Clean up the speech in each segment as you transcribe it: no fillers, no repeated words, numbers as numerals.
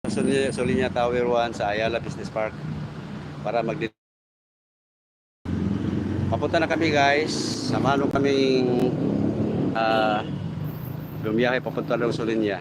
Solinya Tower 1 sa Ayala Business Park para papunta na kami guys. Samahan mo kaming lumiyahe papunta ng Solinya.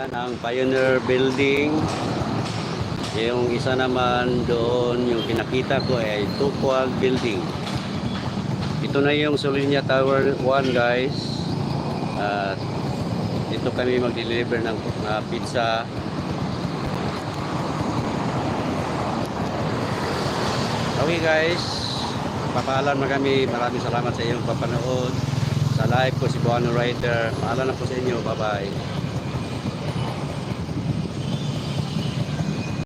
Yan ang Pioneer Building. Yung isa naman doon, yung pinakita ko ay Tukwag Building. Ito na yung Solinia Tower 1 guys. At dito kami mag-deliver ng pizza. Okay guys, papaalam na kami. Maraming salamat sa iyong papanood sa live ko si Buano Rider. Paalam na po sa inyo. Bye bye.